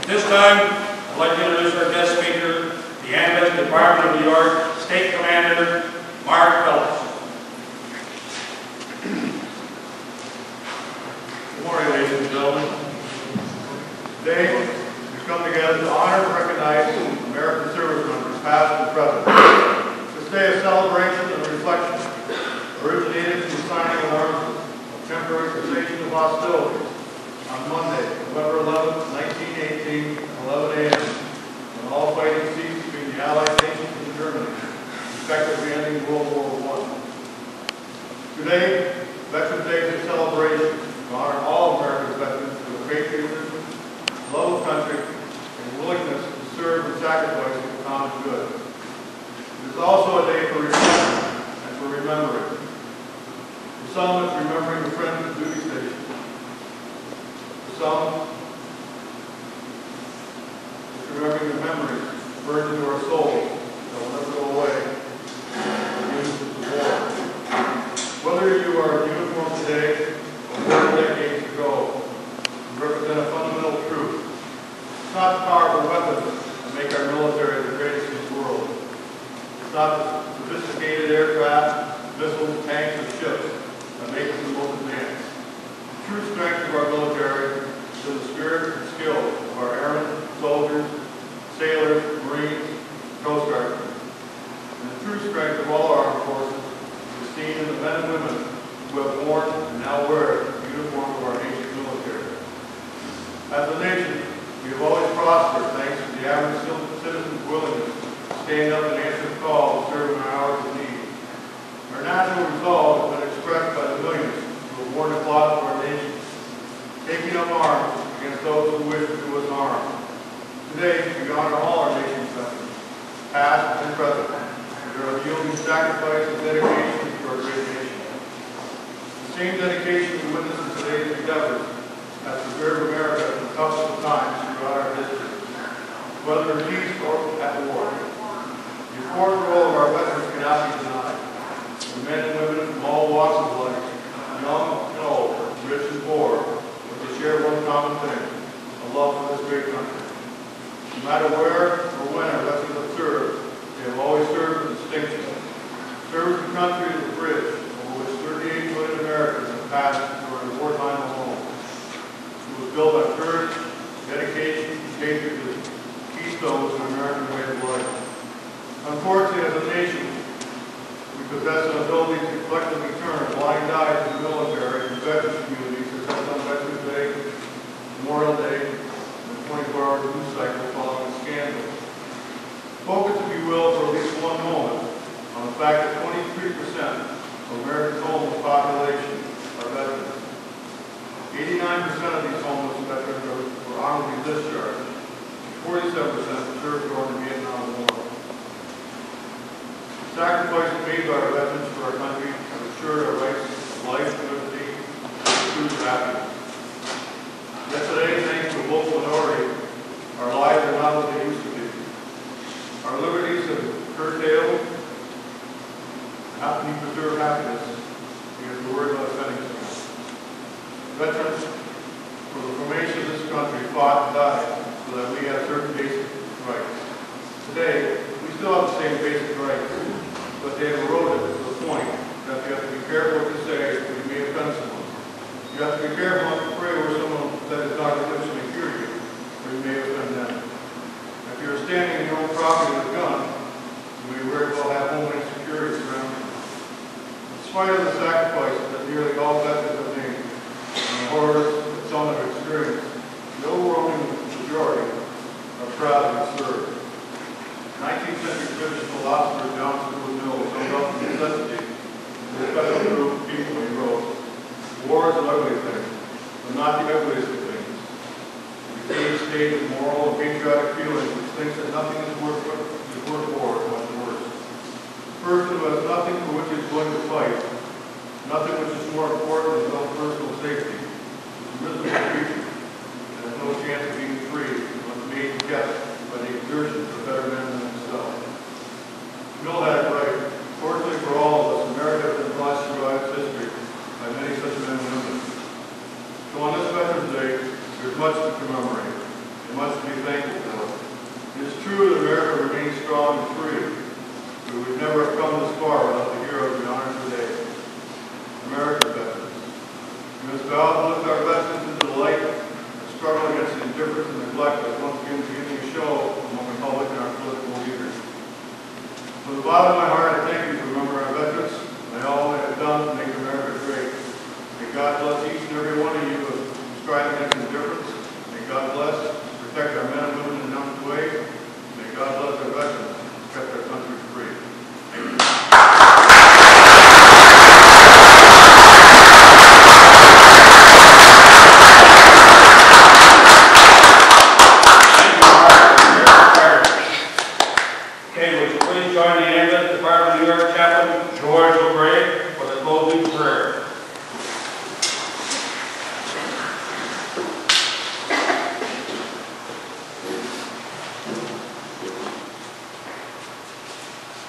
This time, I'd like to introduce our guest speaker, the Ambulance Department of New York State Commander, Mark Phillips. Good morning, ladies and gentlemen. Today, we come together to honor and recognize American service members, past and present. This day of celebration and reflection originated from the signing of arms of temporary cessation of hostilities on Monday, November 11, 1918, at 11 a.m., when all fighting ceased between the Allied nations and Germany, effectively ending World War I. Today, Veterans Day is a celebration to honor all American veterans for their patriotism, love of country, and willingness to serve and sacrifice for the common good. It is also a day for reflection and for remembering. For some, it's remembering the friends of duty station. For some, it's remembering the memories burned into our souls that will never go away from the news of the war. Whether you are in uniform today or 4 decades ago, you represent a fundamental truth. It's not the powerful weapons that make our military the greatest in the world. It's not the sophisticated aircraft, missiles, tanks, or ships that make us the most advanced. The true strength of our military is in the spirit and skill of our airmen, soldiers, sailors, Marines, Coast Guard. And the true strength of all our armed forces is seen in the men and women who have worn and now wear the uniform of our nation's military. As a nation, we have always prospered thanks to the average citizen's willingness to stand up and answer the call to serve in our hours of need. Our national resolve has been expressed by the millions who have worn the cloth of our nation, taking up arms against those who wish to do us harm. Today, we honor all our nation's veterans, past and present, who are yielding sacrifice and dedication to our great nation. The same dedication we witness in today's endeavors has prepared America in the toughest of times throughout our history, whether in peace or at war. The important role of our veterans cannot be denied. The men and women from all walks of life, young and old, rich and poor, but they share one common thing, a love for this great country. No matter where or when our veterans have served, they have always served with distinction. Service the country is a bridge over which 38 million Americans have passed during wartime alone. It was built on courage, dedication, and patriotism, keystones in American way of life. Unfortunately, as a nation, we possess an ability to collectively turn a blind eye to the military and veterans communities such as on Veterans Day, Memorial Day, and the 24-hour news cycle following the scandal. Focus, if you will, for at least one moment on the fact that 23% of America's homeless population are veterans. 89% of these homeless veterans were honorably discharged. 47% served during the Vietnam War. The sacrifices made by our veterans for our country have assured our rights of life, liberty, and pursuit of happiness. Yet today, thanks to a vocal minority, our lives are not what they used to be. Our liberties have curtailed, how can you preserve happiness because we're worried about offending someone? Veterans, for the formation of this country, fought and died so that we have certain basic rights. Today, we still have the same basic rights, but they have eroded to the point that you have to be careful what you say or you may offend someone. You have to be careful not to pray over someone that is not intentionally hear you, or you may offend them. If you're standing in your own property with a gun, you may very well have homeland security surrounding you. In spite of the sacrifices that nearly all veterans have made, and the horrors that some have experienced, the overwhelming majority are proud to have served. 19th century British philosopher John Stuart Mill summed up the necessity of the special group of people he wrote, "War is an ugly thing, but not the ugliest of things. The caged state of moral and patriotic feelings which thinks that nothing is worth war is much worse. The person who has nothing for which he is willing to fight, nothing which is more important than his own personal safety, is a miserable creature and has no chance of being free unless made and kept by the exertions of better men than himself." Mill had it right. Fortunately for all of us, America has been blessed throughout its history by many such men and women. So on this Veterans Day, there's much to commemorate. and much to be thankful for. It is true that America remains strong and free, but we would never have come this far without the heroes we honor today. American veterans. We must vow to lift our veterans into the light and struggle against the indifference and neglect that once again beginning to show among the public and our political leaders. From the bottom of my heart, I thank you for remembering our veterans and all they have done to make America great. May God bless each and every one of you who strive against indifference. May God bless, protect our men and women in numerous ways. May God bless our veterans who kept our country free. Thank you.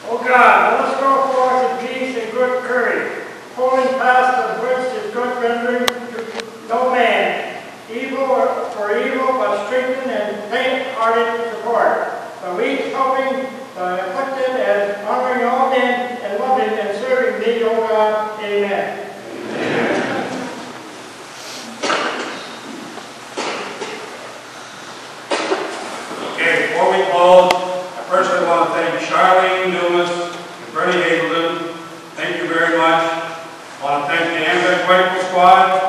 O God, let us go forth in peace and good courage, holding fast the which is good rendering to no man, evil for evil, but strengthen and faint-hearted support. The weak helping the afflicted and honoring all men and loving and serving thee, O God. Amen. Okay, before we close, I personally want to thank Charlene Dumas and Bernie Hazelden. Thank you very much. I want to thank the Ambulance Rifle Squad,